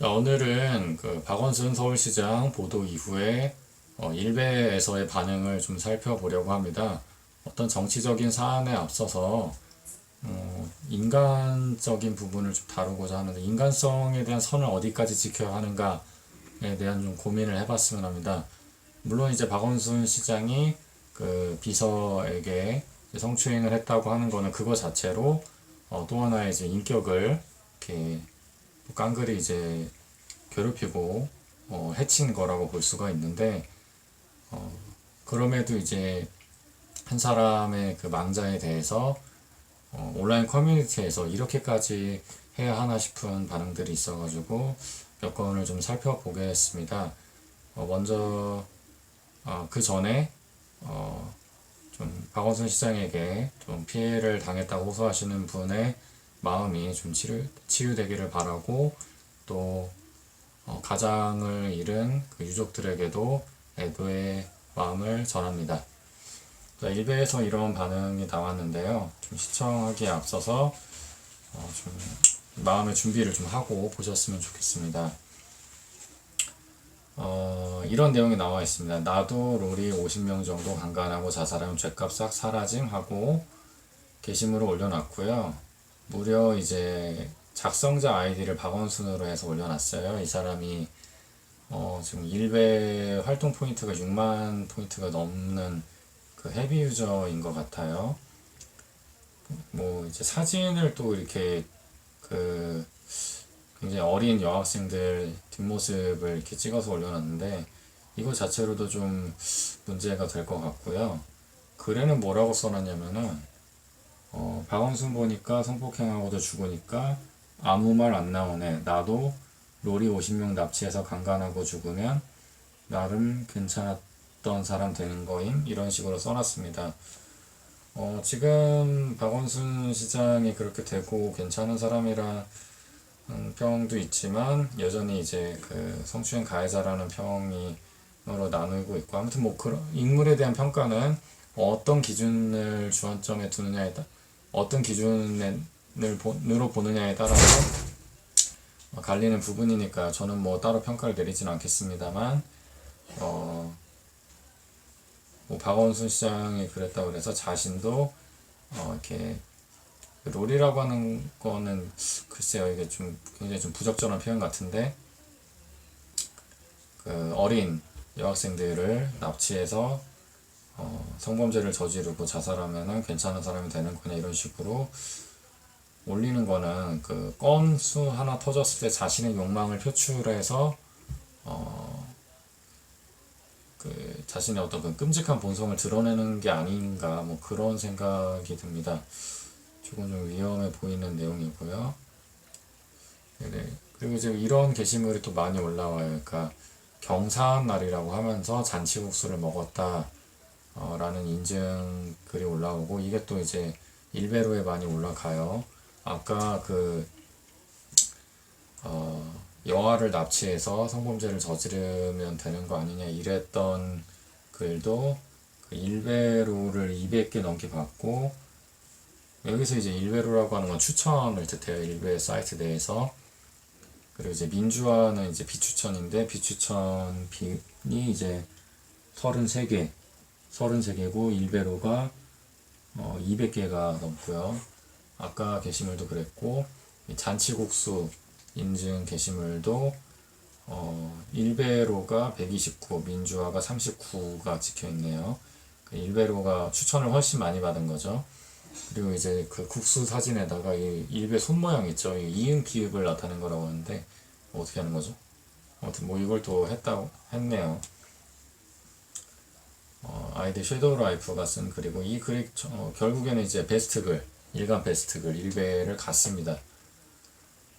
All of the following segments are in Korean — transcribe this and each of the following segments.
자, 오늘은 그 박원순 서울시장 보도 이후에 일베에서의 반응을 좀 살펴보려고 합니다. 어떤 정치적인 사안에 앞서서 인간적인 부분을 좀 다루고자 하는데, 인간성에 대한 선을 어디까지 지켜야 하는가에 대한 좀 고민을 해봤으면 합니다. 물론 이제 박원순 시장이 그 비서에게 이제 성추행을 했다고 하는 거는 그거 자체로 또 하나의 이제 인격을 이렇게 깡그리 이제 괴롭히고 해친 거라고 볼 수가 있는데, 그럼에도 이제 한 사람의 그 망자에 대해서 온라인 커뮤니티에서 이렇게까지 해야 하나 싶은 반응들이 있어가지고 몇 건을 좀 살펴보겠습니다. 먼저 그 전에 좀 박원순 시장에게 좀 피해를 당했다고 호소하시는 분의 마음이 좀 치유되기를 바라고, 또 가장을 잃은 그 유족들에게도 애도의 마음을 전합니다. 자, 일베에서 이런 반응이 나왔는데요. 좀 시청하기에 앞서서 좀 마음의 준비를 좀 하고 보셨으면 좋겠습니다. 이런 내용이 나와 있습니다. 나도 롤이 50명 정도 강간하고 자살하면 죄값 싹 사라짐 하고 게시물을 올려놨고요. 무려 이제 작성자 아이디를 박원순으로 해서 올려놨어요. 이 사람이 지금 일베 활동 포인트가 6만 포인트가 넘는 그 헤비 유저인 것 같아요. 뭐 이제 사진을 또 이렇게 그 굉장히 어린 여학생들 뒷모습을 이렇게 찍어서 올려놨는데, 이거 자체로도 좀 문제가 될 것 같고요. 글에는 뭐라고 써놨냐면은 박원순 보니까 성폭행하고도 죽으니까 아무 말 안 나오네. 나도 롤이 50명 납치해서 강간하고 죽으면 나름 괜찮았던 사람 되는 거임, 이런 식으로 써놨습니다. 지금 박원순 시장이 그렇게 되고 괜찮은 사람이라 평도 있지만, 여전히 이제 그 성추행 가해자라는 평으로 나누고 있고, 아무튼 뭐 그런 인물에 대한 평가는 어떤 기준을 주안점에 두느냐에 따라, 어떤 기준으로 보느냐에 따라서 갈리는 부분이니까 저는 뭐 따로 평가를 내리지는 않겠습니다만, 뭐 박원순 시장이 그랬다고 해서 자신도 이렇게 롤이라고 하는 거는 글쎄요, 이게 좀 굉장히 좀 부적절한 표현 같은데, 그 어린 여학생들을 납치해서 성범죄를 저지르고 자살하면은 괜찮은 사람이 되는 거냐, 이런 식으로 올리는 거는 그 건수 하나 터졌을 때 자신의 욕망을 표출해서 그 자신의 어떤 그 끔찍한 본성을 드러내는 게 아닌가, 뭐 그런 생각이 듭니다. 조금 좀 위험해 보이는 내용이고요. 네. 그리고 이제 이런 게시물이 또 많이 올라와요. 그러니까 경사한 날이라고 하면서 잔치국수를 먹었다 라는 인증 글이 올라오고, 이게 또 이제 일베로에 많이 올라가요. 아까 그 여아를 납치해서 성범죄를 저지르면 되는 거 아니냐 이랬던 글도 그 일베로를 200개 넘게 받고, 여기서 이제 일베로라고 하는 건 추천을 뜻해요. 일베 사이트 내에서. 그리고 이제 민주화는 이제 비추천인데, 비추천 빈이 이제 33개고 일베로가 200개가 넘고요. 아까 게시물도 그랬고, 잔치국수 인증 게시물도 일베로가 129, 민주화가 39가 찍혀있네요. 일베로가 추천을 훨씬 많이 받은 거죠. 그리고 이제 그 국수 사진에다가 이 일베 손 모양 있죠. 이 이응 비읍을 나타낸 거라고 하는데 어떻게 하는 거죠? 아무튼 뭐 이걸 또 했네요. 아이디 섀도우 라이프가 쓴 글이고, 이 글이 결국에는 이제 베스트 글, 일간 베스트 글 일베를 갔습니다.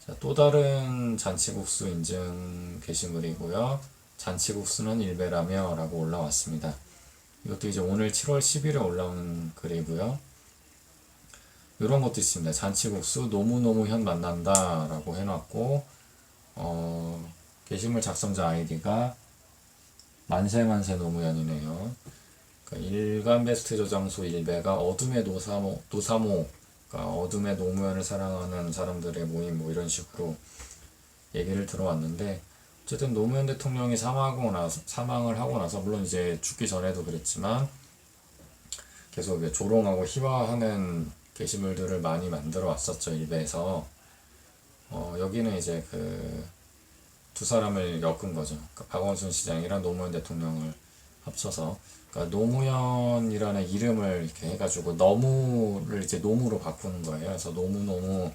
자, 또 다른 잔치국수 인증 게시물이고요. 잔치국수는 일베라며 라고 올라왔습니다. 이것도 이제 오늘 7월 10일에 올라온 글이고요. 이런 것도 있습니다. 잔치국수 노무노무현 만난다 라고 해놨고, 게시물 작성자 아이디가 만세만세 노무현이네요. 그러니까 일간 베스트 저장소 일베가 어둠의 노사모, 그러니까 어둠의 노무현을 사랑하는 사람들의 모임, 뭐 이런 식으로 얘기를 들어왔는데, 어쨌든 노무현 대통령이 사망을 하고 나서, 물론 이제 죽기 전에도 그랬지만 계속 이제 조롱하고 희화하는 게시물들을 많이 만들어 왔었죠, 일베에서. 여기는 이제 그 두 사람을 엮은 거죠. 그러니까 박원순 시장이랑 노무현 대통령을 합쳐서, 그러니까 노무현이라는 이름을 이렇게 해가지고 너무를 이제 노무로 바꾸는 거예요. 그래서 노무노무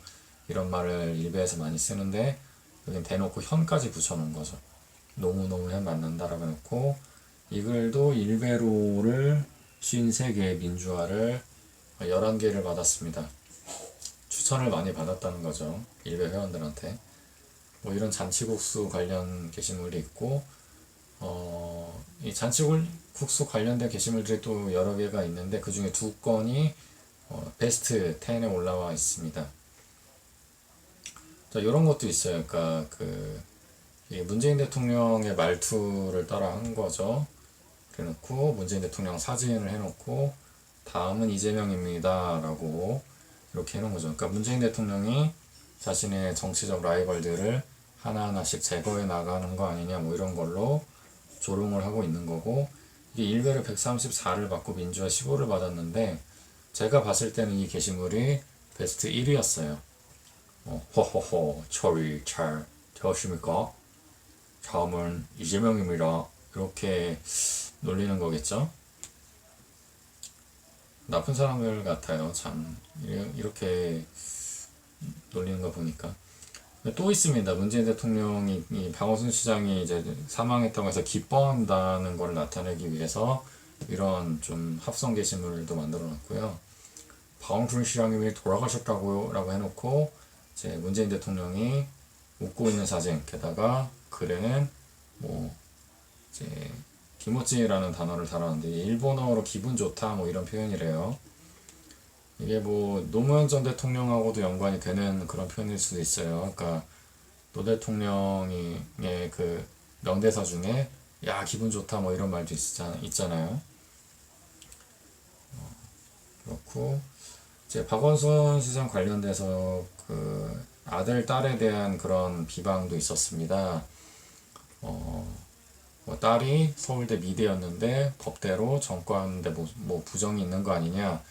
이런 말을 일베에서 많이 쓰는데, 여긴 대놓고 현까지 붙여놓은 거죠. 노무노무 현 만난다라고 해놓고, 이 글도 일베로를 53개의 민주화를 11개를 받았습니다. 추천을 많이 받았다는 거죠. 일베 회원들한테. 뭐 이런 잔치국수 관련 게시물이 있고, 이 잔치국수 관련된 게시물들이 또 여러 개가 있는데, 그 중에 두 건이 베스트 10에 올라와 있습니다. 자, 이런 것도 있어요. 그러니까 이 문재인 대통령의 말투를 따라 한 거죠. 그래놓고 문재인 대통령 사진을 해놓고 다음은 이재명입니다 라고 이렇게 해놓은 거죠. 그러니까 문재인 대통령이 자신의 정치적 라이벌들을 하나하나씩 제거해 나가는 거 아니냐, 뭐 이런 걸로 조롱을 하고 있는 거고, 이게 일베를 134를 받고 민주화 15를 받았는데, 제가 봤을 때는 이 게시물이 베스트 1위였어요. 허허허, 저희 잘 되었습니까? 다음은 이재명입니다. 이렇게 놀리는 거겠죠? 나쁜 사람들 같아요. 참 이렇게 놀리는 거 보니까. 또 있습니다. 문재인 대통령이 이 박원순 시장이 이제 사망했다고 해서 기뻐한다는 걸 나타내기 위해서 이런 좀 합성 게시물도 만들어 놨고요. 박원순 시장님이 돌아가셨다고요? 라고 해놓고 이제 문재인 대통령이 웃고 있는 사진, 게다가 글에는 뭐 이제 기모찌라는 단어를 달았는데, 일본어로 기분 좋다 뭐 이런 표현이래요. 이게 뭐 노무현 전 대통령하고도 연관이 되는 그런 표현일 수도 있어요. 그러니까 노 대통령의 그 명대사 중에 야 기분 좋다 뭐 이런 말도 있잖아요. 그렇고 이제 박원순 시장 관련돼서 그 아들 딸에 대한 그런 비방도 있었습니다. 뭐 딸이 서울대 미대였는데 법대로 전과하는데 뭐 부정이 있는 거 아니냐.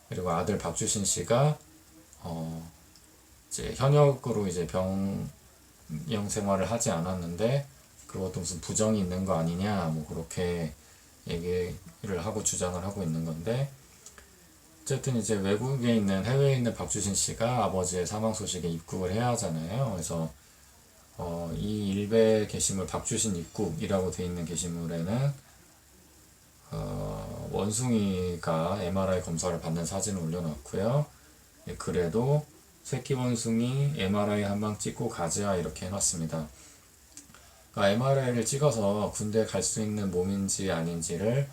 그리고 아들 박주신 씨가 이제 현역으로 이제 병영 생활을 하지 않았는데 그것도 무슨 부정이 있는 거 아니냐, 뭐 그렇게 얘기를 하고 주장을 하고 있는 건데, 어쨌든 이제 외국에 있는 해외에 있는 박주신 씨가 아버지의 사망 소식에 입국을 해야 하잖아요. 그래서 이 일베 게시물 박주신 입국이라고 돼 있는 게시물에는 원숭이가 MRI 검사를 받는 사진을 올려놨고요. 그래도 새끼 원숭이 MRI 한 방 찍고 가자 이렇게 해놨습니다. 그러니까 MRI를 찍어서 군대 갈 수 있는 몸인지 아닌지를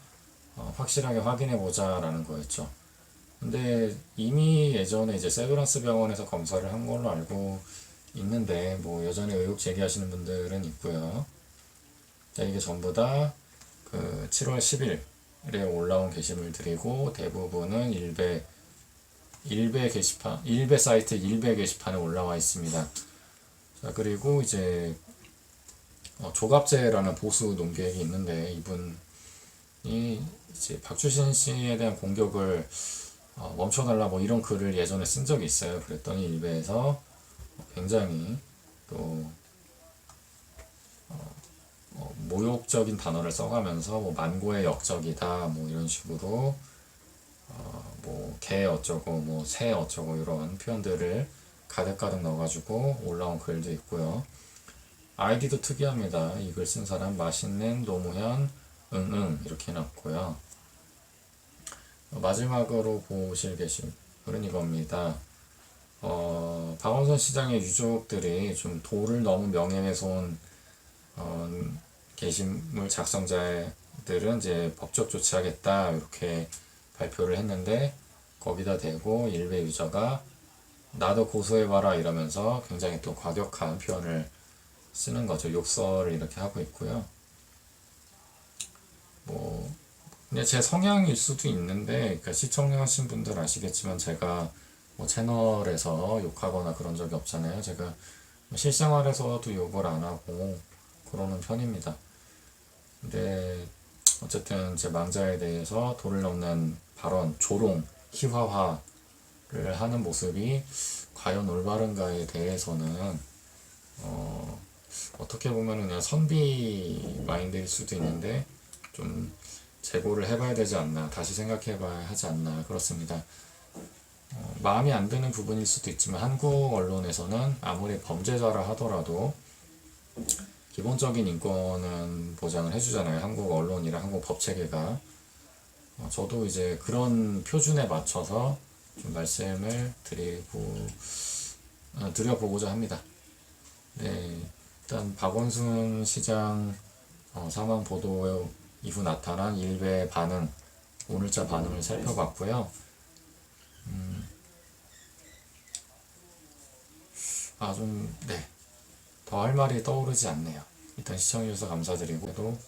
확실하게 확인해 보자라는 거였죠. 근데 이미 예전에 이제 세브란스 병원에서 검사를 한 걸로 알고 있는데, 뭐 여전히 의혹 제기하시는 분들은 있고요. 자, 이게 전부 다 그 7월 10일에 올라온 게시물들이고, 대부분은 일베 게시판, 일베 사이트 일베 게시판에 올라와 있습니다. 자, 그리고 이제 조갑재라는 보수 논객이 있는데, 이분이 이제 박주신 씨에 대한 공격을 멈춰달라 뭐 이런 글을 예전에 쓴 적이 있어요. 그랬더니 일베에서 굉장히 또 모욕적인 단어를 써가면서 뭐 만고의 역적이다 뭐 이런 식으로 뭐 개 어쩌고 뭐 새 어쩌고 이런 표현들을 가득가득 넣어가지고 올라온 글도 있고요. 아이디도 특이합니다. 이 글 쓴 사람 맛있는 노무현 응응 이렇게 해놨고요. 마지막으로 보실 게시물은 이겁니다. 박원순 시장의 유족들이 좀 도를 너무 명예훼손 게시물 작성자들은 이제 법적 조치하겠다 이렇게 발표를 했는데, 거기다 대고 일베 유저가 나도 고소해봐라 이러면서 굉장히 또 과격한 표현을 쓰는 거죠. 욕설을 이렇게 하고 있고요. 뭐 그냥 제 성향일 수도 있는데, 그러니까 시청하신 분들 아시겠지만 제가 뭐 채널에서 욕하거나 그런 적이 없잖아요. 제가 실생활에서도 욕을 안 하고 그러는 편입니다. 근데 어쨌든 제 망자에 대해서 도를 넘는 발언, 조롱, 희화화를 하는 모습이 과연 올바른가에 대해서는 어떻게 보면은 그냥 선비 마인드일 수도 있는데 좀 재고를 해봐야 되지 않나, 다시 생각해봐야 하지 않나, 그렇습니다. 마음에 안 드는 부분일 수도 있지만 한국 언론에서는 아무리 범죄자라 하더라도 기본적인 인권은 보장을 해주잖아요. 한국 언론이랑 한국 법체계가. 저도 이제 그런 표준에 맞춰서 좀 말씀을 드려보고자 합니다. 네, 일단 박원순 시장 사망 보도 이후 나타난 일베 반응, 오늘자 반응을 살펴봤고요. 네, 더 할 말이 떠오르지 않네요. 일단 시청해주셔서 감사드리고, 또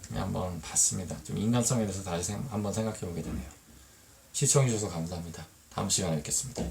그냥 한번 봤습니다. 좀 인간성에 대해서 다시 한번 생각해보게 되네요. 시청해주셔서 감사합니다. 다음 시간에 뵙겠습니다.